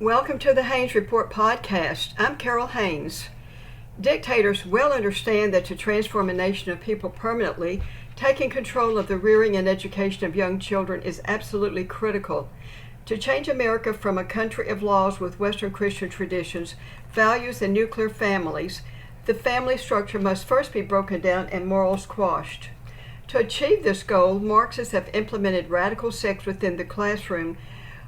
Welcome to the Haynes Report podcast. I'm Carol Haynes. Dictators well understand that to transform a nation of people permanently, taking control of the rearing and education of young children is absolutely critical. To change America from a country of laws with Western Christian traditions, values, and nuclear families, the family structure must first be broken down and morals quashed. To achieve this goal, Marxists have implemented radical sex within the classroom,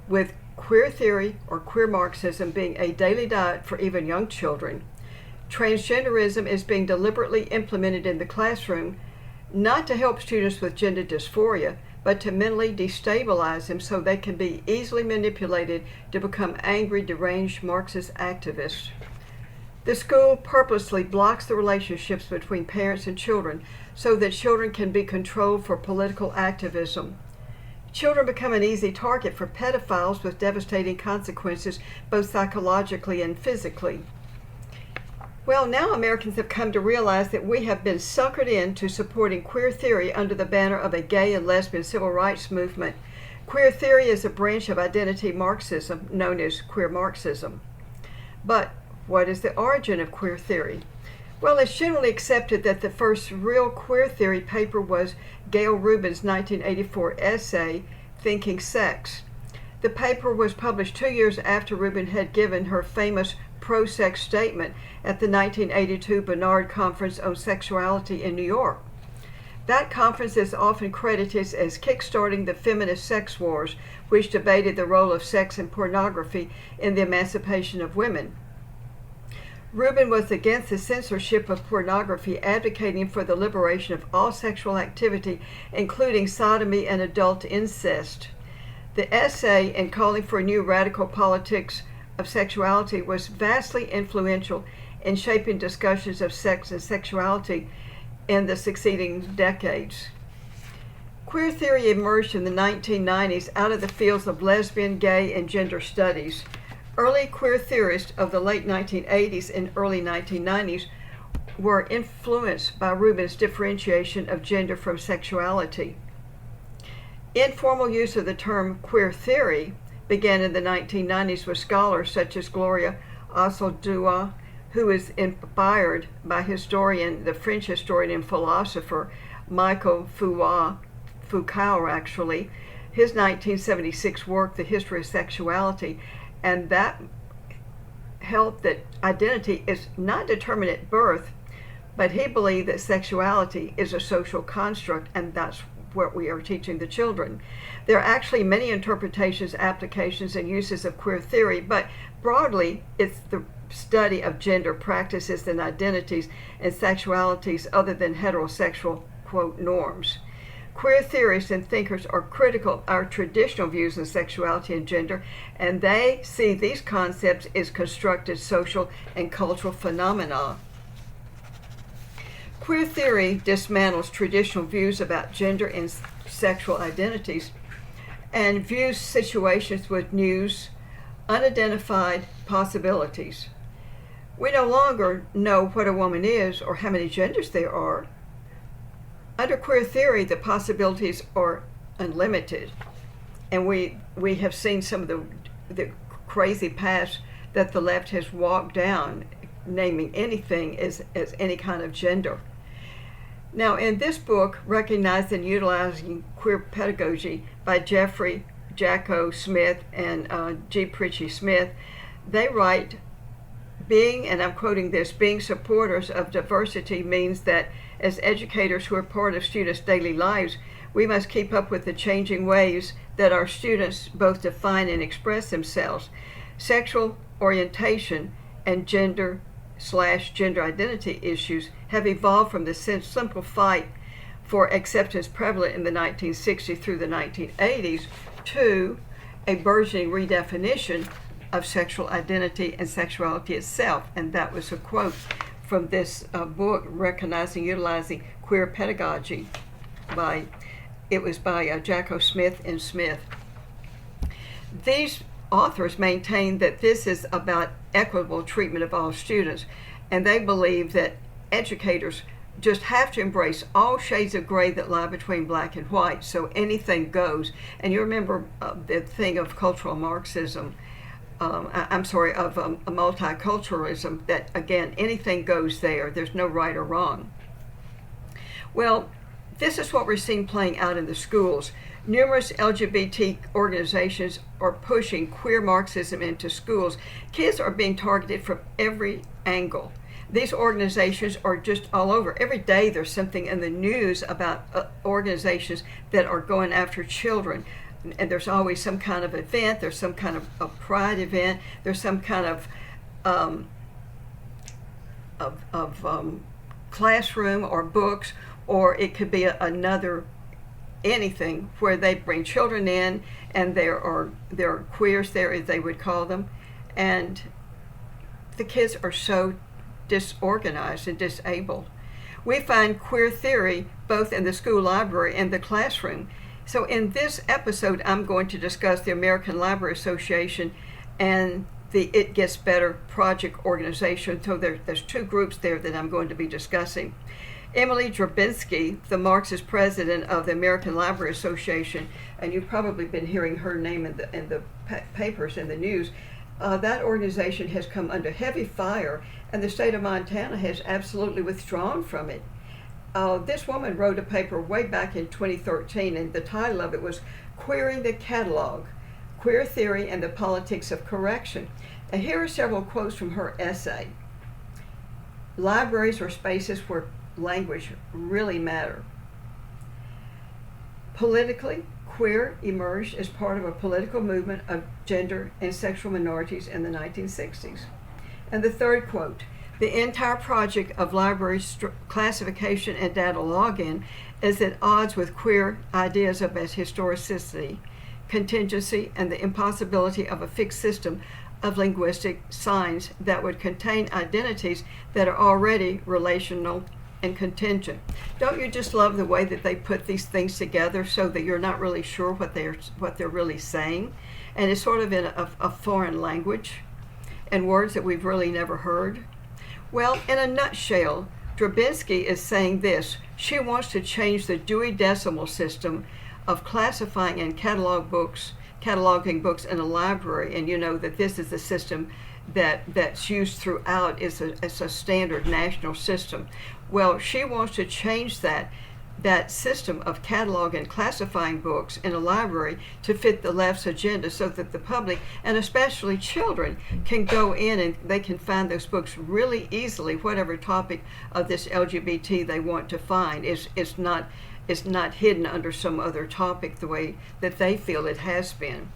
with queer theory or queer Marxism being a daily diet for even young children. Transgenderism is being deliberately implemented in the classroom, not to help students with gender dysphoria, but to mentally destabilize them so they can be easily manipulated to become angry, deranged Marxist activists. The school purposely blocks the relationships between parents and children so that children can be controlled for political activism. Children become an easy target for pedophiles with devastating consequences, both psychologically and physically. Well, now Americans have come to realize that we have been suckered into supporting queer theory under the banner of a gay and lesbian civil rights movement. Queer theory is a branch of identity Marxism known as queer Marxism. But what is the origin of queer theory? Well, it's generally accepted that the first real queer theory paper was Gail Rubin's 1984 essay, Thinking Sex. The paper was published 2 years after Rubin had given her famous pro-sex statement at the 1982 Barnard Conference on Sexuality in New York. That conference is often credited as kickstarting the feminist sex wars, which debated the role of sex and pornography in the emancipation of women. Rubin was against the censorship of pornography, advocating for the liberation of all sexual activity, including sodomy and adult incest. The essay, in calling for a new radical politics of sexuality, was vastly influential in shaping discussions of sex and sexuality in the succeeding decades. Queer theory emerged in the 1990s out of the fields of lesbian, gay, and gender studies. Early queer theorists of the late 1980s and early 1990s were influenced by Rubin's differentiation of gender from sexuality. Informal use of the term queer theory began in the 1990s with scholars such as Gloria Osselduah, who is inspired by the French historian and philosopher Michael Foucault, his 1976 work, The History of Sexuality, and that held that identity is not determined at birth, but he believed that sexuality is a social construct, and that's what we are teaching the children. There are actually many interpretations, applications, and uses of queer theory, but broadly, it's the study of gender practices and identities and sexualities other than heterosexual, quote, norms. Queer theorists and thinkers are critical of our traditional views on sexuality and gender, and they see these concepts as constructed social and cultural phenomena. Queer theory dismantles traditional views about gender and sexual identities and views situations with new, unidentified possibilities. We no longer know what a woman is or how many genders there are. Under queer theory, the possibilities are unlimited, and we have seen some of the crazy paths that the left has walked down, naming anything as any kind of gender. Now, in this book, Recognizing and Utilizing Queer Pedagogy by Jeffrey Jacko Smith and G. Pritchie Smith, they write, and I'm quoting this, being supporters of diversity means that as educators who are part of students' daily lives, we must keep up with the changing ways that our students both define and express themselves. Sexual orientation and gender/gender identity issues have evolved from the simple fight for acceptance prevalent in the 1960s through the 1980s to a burgeoning redefinition of sexual identity and sexuality itself. And that was a quote from this book, Recognizing and Utilizing Queer Pedagogy, by Jacko Smith and Smith. These authors maintain that this is about equitable treatment of all students, and they believe that educators just have to embrace all shades of gray that lie between black and white, so anything goes. And you remember the thing of cultural Marxism. I'm sorry, of a multiculturalism, that again, anything goes there. There's no right or wrong. Well, this is what we're seeing playing out in the schools. Numerous LGBT organizations are pushing queer Marxism into schools. Kids are being targeted from every angle. These organizations are just all over. Every day there's something in the news about organizations that are going after children. And there's always some kind of event, there's some kind of a pride event, there's some kind of classroom or books, or it could be another anything where they bring children in, and there are queers there, as they would call them, and the kids are so disorganized and disabled. We find queer theory both in the school library and the classroom. So in this episode, I'm going to discuss the American Library Association and the It Gets Better project organization. So there's two groups there that I'm going to be discussing. Emily Drabinski, the Marxist president of the American Library Association, and you've probably been hearing her name in the papers and the news. That organization has come under heavy fire, and the state of Montana has absolutely withdrawn from it. This woman wrote a paper way back in 2013, and the title of it was Queering the Catalog, Queer Theory and the Politics of Correction. And here are several quotes from her essay. Libraries are spaces where language really matter. Politically, queer emerged as part of a political movement of gender and sexual minorities in the 1960s. And the third quote, the entire project of library classification and data login is at odds with queer ideas of historicity, contingency, and the impossibility of a fixed system of linguistic signs that would contain identities that are already relational and contingent. Don't you just love the way that they put these things together so that you're not really sure what they're really saying? And it's sort of in a foreign language and words that we've really never heard. Well, in a nutshell, Drabinski is saying this. She wants to change the Dewey Decimal System of classifying and cataloging books in a library, and you know that this is the system that's used throughout. It's a standard national system. Well, she wants to change that system of cataloging and classifying books in a library to fit the left's agenda, so that the public, and especially children, can go in and they can find those books really easily. Whatever topic of this LGBT they want to find is not hidden under some other topic the way that they feel it has been.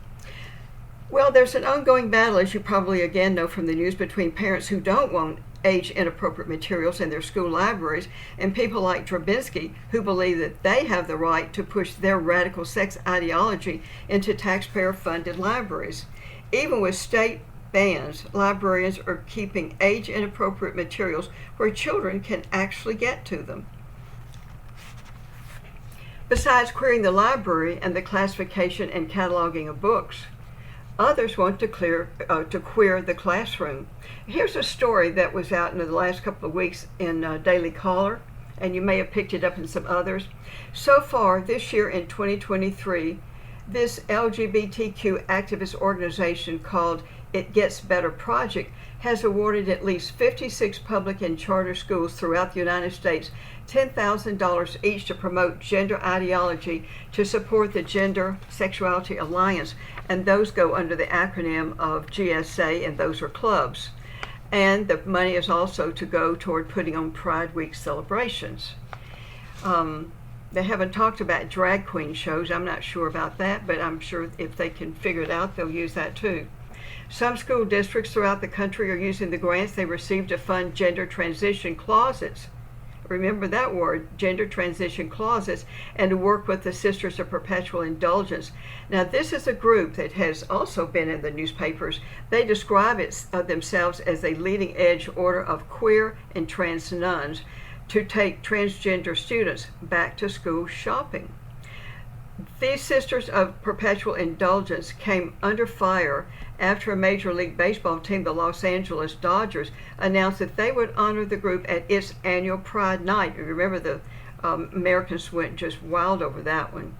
Well, there's an ongoing battle, as you probably again know from the news, between parents who don't want age-inappropriate materials in their school libraries and people like Drabinski who believe that they have the right to push their radical sex ideology into taxpayer-funded libraries. Even with state bans, librarians are keeping age-inappropriate materials where children can actually get to them. Besides queering the library and the classification and cataloging of books, others want to queer the classroom. Here's a story that was out in the last couple of weeks in Daily Caller, and you may have picked it up in some others. So far this year in 2023, this LGBTQ activist organization called It Gets Better Project has awarded at least 56 public and charter schools throughout the United States $10,000 each to promote gender ideology to support the Gender Sexuality Alliance, and those go under the acronym of GSA, and those are clubs. And the money is also to go toward putting on Pride Week celebrations. They haven't talked about drag queen shows. I'm not sure about that, but I'm sure if they can figure it out, they'll use that too. Some school districts throughout the country are using the grants they received to fund gender transition closets. Remember that word, gender transition closets, and to work with the Sisters of Perpetual Indulgence. Now, this is a group that has also been in the newspapers. They describe themselves as a leading edge order of queer and trans nuns to take transgender students back to school shopping. These Sisters of Perpetual Indulgence came under fire after a Major League Baseball team, the Los Angeles Dodgers, announced that they would honor the group at its annual Pride Night. You remember the Americans went just wild over that one.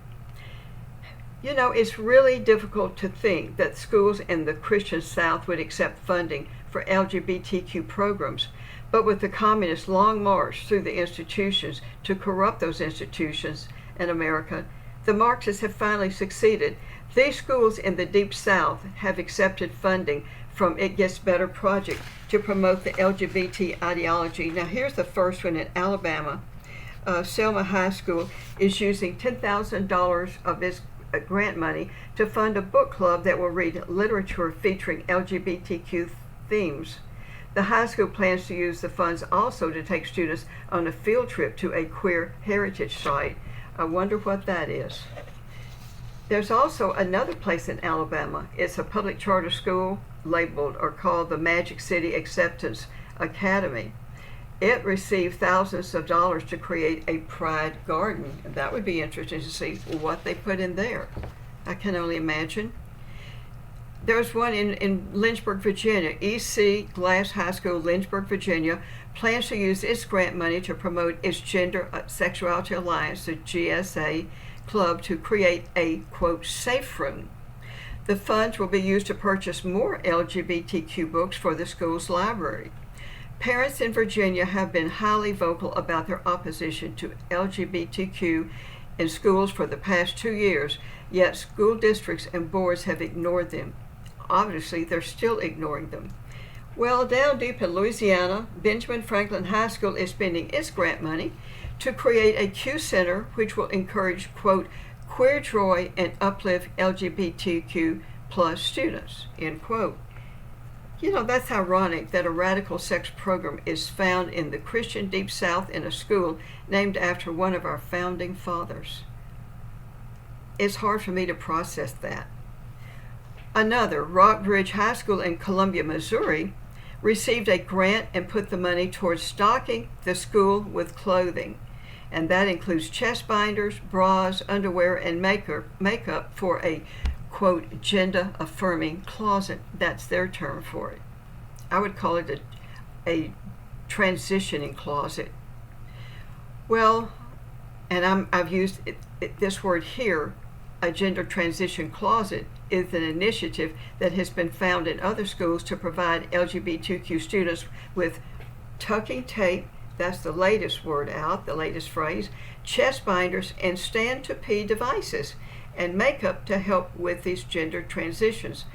You know, it's really difficult to think that schools in the Christian South would accept funding for LGBTQ programs, but with the communists' long march through the institutions to corrupt those institutions in America, the Marxists have finally succeeded. These schools in the Deep South have accepted funding from It Gets Better Project to promote the LGBT ideology. Now, here's the first one in Alabama. Selma High School is using $10,000 of its grant money to fund a book club that will read literature featuring LGBTQ themes. The high school plans to use the funds also to take students on a field trip to a queer heritage site. I wonder what that is. There's also another place in Alabama. It's a public charter school labeled or called the Magic City Acceptance Academy. It received thousands of dollars to create a pride garden. That would be interesting to see what they put in there. I can only imagine. There's one in Lynchburg, Virginia. E.C. Glass High School, Lynchburg, Virginia, plans to use its grant money to promote its Gender Sexuality Alliance, the GSA, club to create a, quote, safe room. The funds will be used to purchase more LGBTQ books for the school's library. Parents in Virginia have been highly vocal about their opposition to LGBTQ in schools for the past 2 years, yet school districts and boards have ignored them. Obviously, they're still ignoring them. Well, down deep in Louisiana, Benjamin Franklin High School is spending its grant money to create a Q Center which will encourage, quote, queer joy and uplift LGBTQ plus students, end quote. You know, that's ironic that a radical sex program is found in the Christian Deep South in a school named after one of our founding fathers. It's hard for me to process that. Another, Rockbridge High School in Columbia, Missouri, received a grant and put the money towards stocking the school with clothing. And that includes chest binders, bras, underwear, and makeup for a, quote, gender-affirming closet. That's their term for it. I would call it a transitioning closet. Well, and I've used this word here, a gender transition closet is an initiative that has been found in other schools to provide LGBTQ students with tucking tape, that's the latest word out, the latest phrase, chest binders, and stand-to-pee devices, and makeup to help with these gender transitions.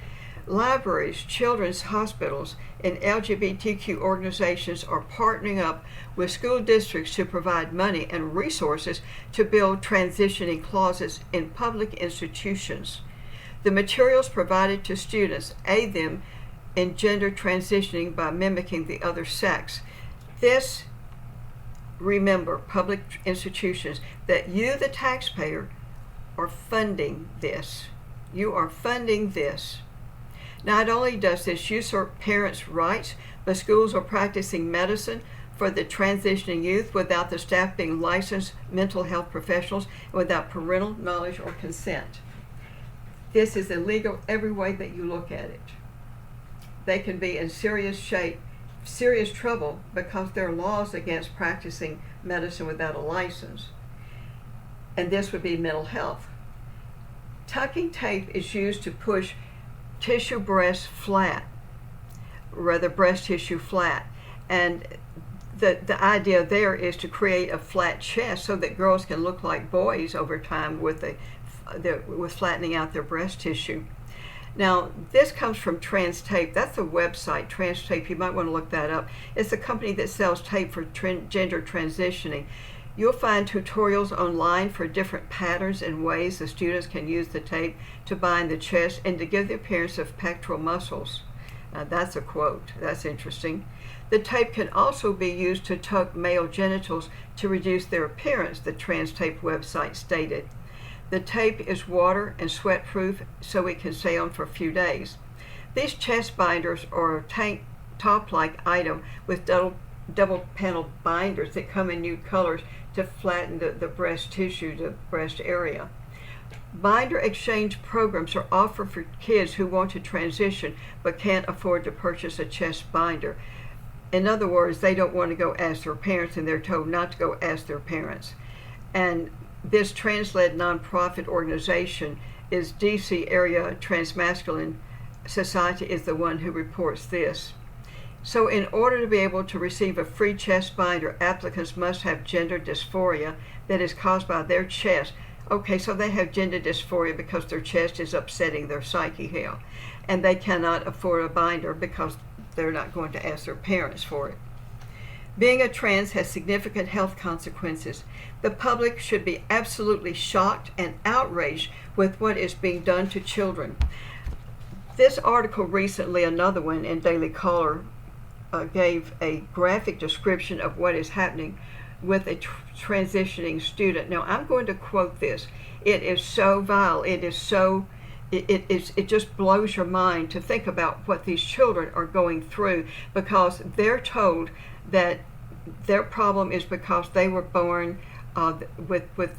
Libraries, children's hospitals, and LGBTQ organizations are partnering up with school districts to provide money and resources to build transitioning closets in public institutions. The materials provided to students aid them in gender transitioning by mimicking the other sex. This, remember, public institutions, that you, the taxpayer, are funding this. You are funding this. Not only does this usurp parents' rights, but schools are practicing medicine for the transitioning youth without the staff being licensed mental health professionals and without parental knowledge or consent. This is illegal every way that you look at it. They can be in serious trouble because there are laws against practicing medicine without a license. And this would be mental health. Tucking tape is used to push tissue breast tissue flat. And the idea there is to create a flat chest so that girls can look like boys over time with flattening out their breast tissue. Now, this comes from Trans Tape. That's a website, Trans Tape. You might want to look that up. It's a company that sells tape for gender transitioning. You'll find tutorials online for different patterns and ways the students can use the tape to bind the chest and to give the appearance of pectoral muscles. That's a quote. That's interesting. The tape can also be used to tuck male genitals to reduce their appearance, the Trans Tape website stated. The tape is water and sweat proof so it can stay on for a few days. These chest binders are a tank top-like item with double panel binders that come in nude colors to flatten the breast tissue, the breast area. Binder exchange programs are offered for kids who want to transition but can't afford to purchase a chest binder. In other words, they don't want to go ask their parents, and they're told not to go ask their parents. And this trans-led nonprofit organization is DC Area Transmasculine Society is the one who reports this. So in order to be able to receive a free chest binder, applicants must have gender dysphoria that is caused by their chest. Okay, so they have gender dysphoria because their chest is upsetting their psyche here, and they cannot afford a binder because they're not going to ask their parents for it. Being a trans has significant health consequences. The public should be absolutely shocked and outraged with what is being done to children. This article recently, another one in Daily Caller, gave a graphic description of what is happening with a transitioning student. Now, I'm going to quote this. It is so vile. It just blows your mind to think about what these children are going through, because they're told that their problem is because they were born with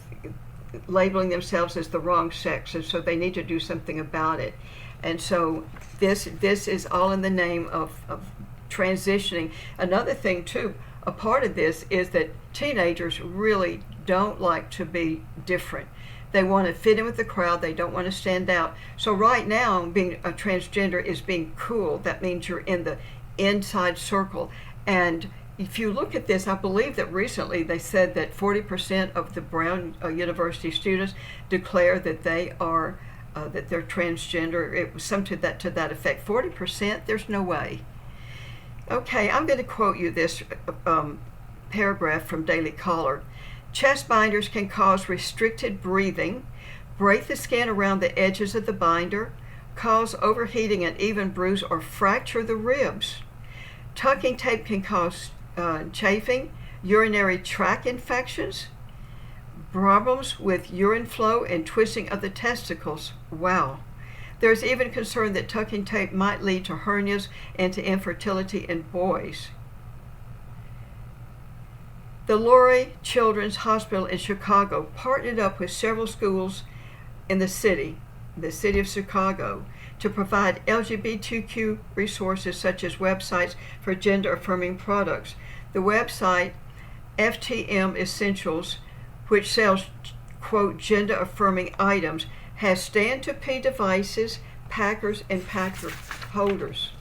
labeling themselves as the wrong sex, and so they need to do something about it. And so this is all in the name of transitioning. Another thing too, a part of this is that teenagers really don't like to be different. They want to fit in with the crowd. They don't want to stand out. So right now, being a transgender is being cool. That means you're in the inside circle. And if you look at this, I believe that recently they said that 40% of the Brown University students declare that they are that they're transgender. It was something to that effect. 40%? There's no way. Okay, I'm going to quote you this paragraph from Daily Caller. Chest binders can cause restricted breathing, break the skin around the edges of the binder, cause overheating and even bruise or fracture the ribs. Tucking tape can cause chafing, urinary tract infections, problems with urine flow, and twisting of the testicles. Wow. There's even concern that tucking tape might lead to hernias and to infertility in boys. The Lurie Children's Hospital in Chicago partnered up with several schools in the city of Chicago, to provide LGBTQ resources such as websites for gender-affirming products. The website FTM Essentials, which sells, quote, gender-affirming items, has stand-to-pee devices, packers, and packer holders.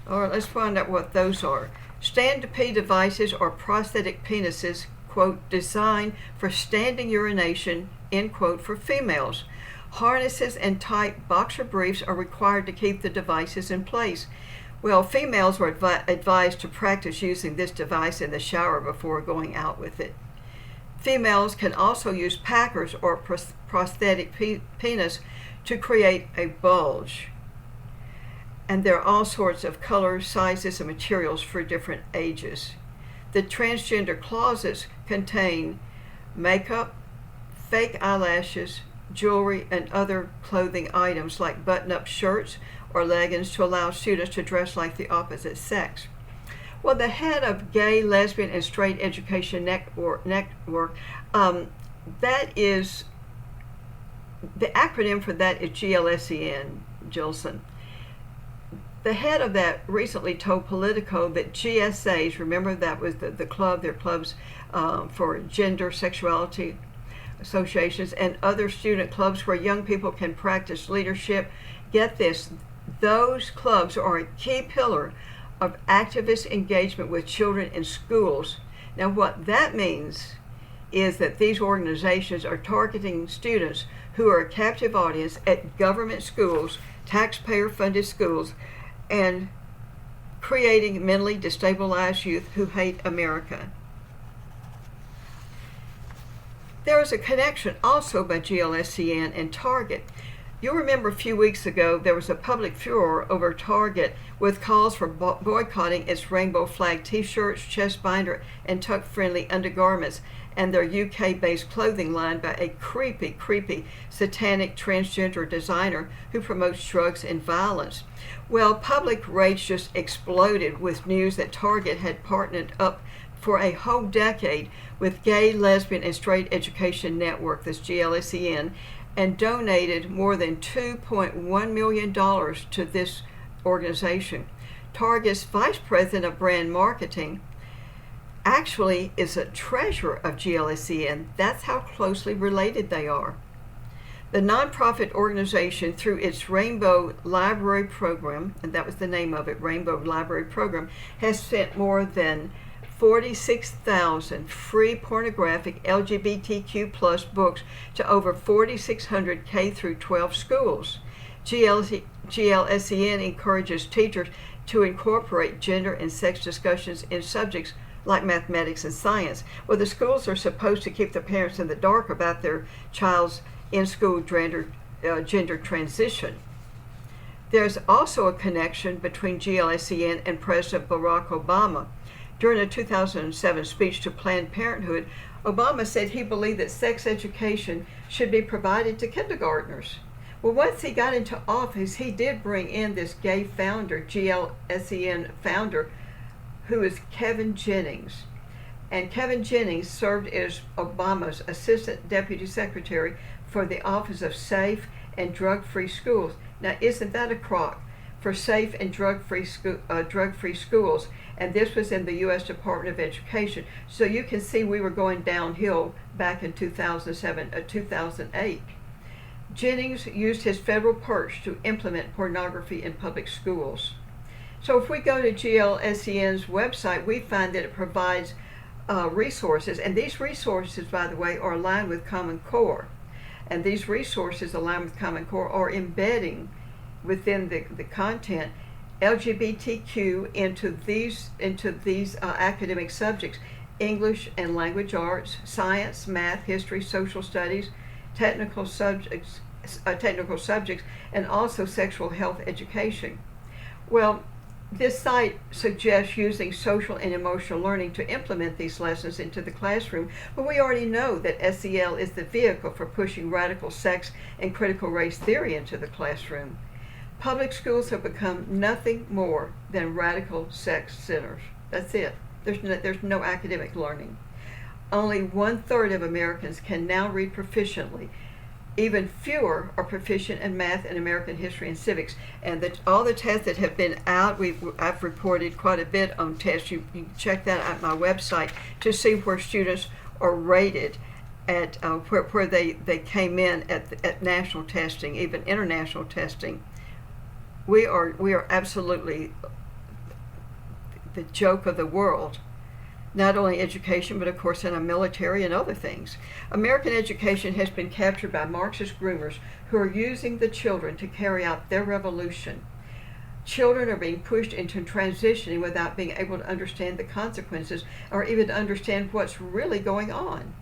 All right, let's find out what those are. Stand-to-pee devices are prosthetic penises, quote, designed for standing urination, end quote, for females. Harnesses and tight boxer briefs are required to keep the devices in place. Well, females are advised to practice using this device in the shower before going out with it. Females can also use packers or prosthetic penis to create a bulge. And there are all sorts of colors, sizes, and materials for different ages. The transgender closets contain makeup, fake eyelashes, jewelry, and other clothing items like button-up shirts or leggings to allow students to dress like the opposite sex. Well, the head of Gay, Lesbian, and Straight Education Network, that is, the acronym for that is GLSEN, Gilson. The head of that recently told Politico that GSAs, remember that was the club, their clubs for gender, sexuality associations, and other student clubs where young people can practice leadership. Get this, those clubs are a key pillar of activist engagement with children in schools. Now, what that means is that these organizations are targeting students who are a captive audience at government schools, taxpayer-funded schools, and creating mentally destabilized youth who hate America. There is a connection also by GLSEN and Target. You'll remember a few weeks ago there was a public furor over Target with calls for boycotting its rainbow flag t-shirts, chest binder, and tuck-friendly undergarments, and their UK-based clothing line by a creepy, satanic transgender designer who promotes drugs and violence. Well, public rage just exploded with news that Target had partnered up for a whole decade with Gay, Lesbian, and Straight Education Network, this GLSEN, and donated more than $2.1 million to this organization. Target's vice president of brand marketing actually is a treasurer of GLSEN. That's how closely related they are. The nonprofit organization, through its Rainbow Library Program, and that was the name of it, Rainbow Library Program, has sent more than 46,000 free pornographic LGBTQ plus books to over 4,600 K through 12 schools. GLSEN encourages teachers to incorporate gender and sex discussions in subjects like mathematics and science. Well, the schools are supposed to keep the parents in the dark about their child's in-school gender transition. There's also a connection between GLSEN and President Barack Obama. During a 2007 speech to Planned Parenthood, Obama said he believed that sex education should be provided to kindergartners. Well, once he got into office, he did bring in this gay founder, GLSEN founder, who is Kevin Jennings. And Kevin Jennings served as Obama's Assistant Deputy Secretary for the Office of Safe and Drug-Free Schools. Now, isn't that a crock? For safe and drug-free schools, and this was in the U.S. Department of Education. So you can see we were going downhill back in 2008. Jennings used his federal perch to implement pornography in public schools. So if we go to GLSEN's website, we find that it provides resources, and these resources, by the way, are aligned with Common Core. And these resources aligned with Common Core are embedding within the content LGBTQ into these academic subjects: English and language arts, science, math, history, social studies, technical subjects, and also sexual health education. Well, this site suggests using social and emotional learning to implement these lessons into the classroom, but we already know that SEL is the vehicle for pushing radical sex and critical race theory into the classroom. Public schools have become nothing more than radical sex centers. That's it. There's no academic learning. Only 1/3 of Americans can now read proficiently. Even fewer are proficient in math and American history and civics. And all the tests that have been out, I've reported quite a bit on tests. You can check that at my website to see where students are rated at where they came in at national testing, even international testing. We are absolutely the joke of the world. Not only education, but of course in our military and other things. American education has been captured by Marxist groomers who are using the children to carry out their revolution. Children are being pushed into transitioning without being able to understand the consequences or even to understand what's really going on.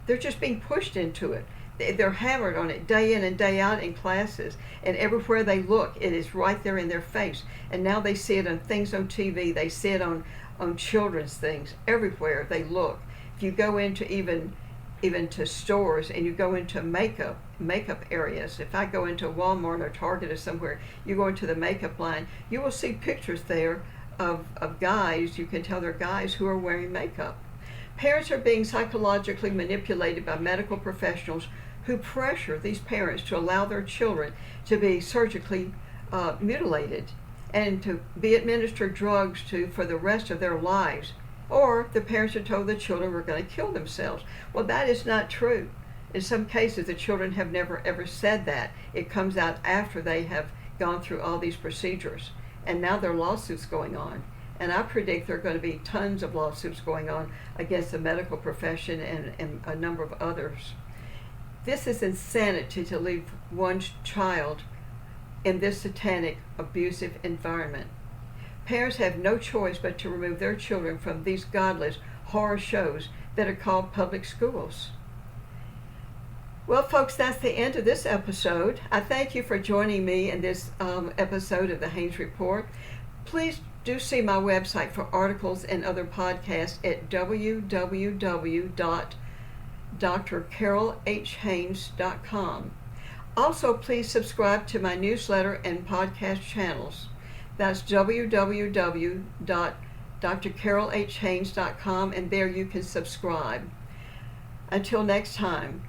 They're just being pushed into it. They're hammered on it day in and day out in classes, and everywhere they look, it is right there in their face. And now they see it on things on TV, they see it on children's things, everywhere they look. If you go into even to stores and you go into makeup areas, if I go into Walmart or Target or somewhere, you go into the makeup line, you will see pictures there of guys, you can tell they're guys who are wearing makeup. Parents are being psychologically manipulated by medical professionals who pressure these parents to allow their children to be surgically mutilated and to be administered drugs for the rest of their lives. Or the parents are told the children were going to kill themselves. Well, that is not true. In some cases, the children have never ever said that. It comes out after they have gone through all these procedures. And now there are lawsuits going on. And I predict there are going to be tons of lawsuits going on against the medical profession and a number of others. This is insanity to leave one's child in this satanic, abusive environment. Parents have no choice but to remove their children from these godless horror shows that are called public schools. Well, folks, that's the end of this episode. I thank you for joining me in this episode of the Haynes Report. Please do see my website for articles and other podcasts at www.drcarolhaynes.com. Also, please subscribe to my newsletter and podcast channels. That's www.drcarolhaynes.com, and there you can subscribe. Until next time,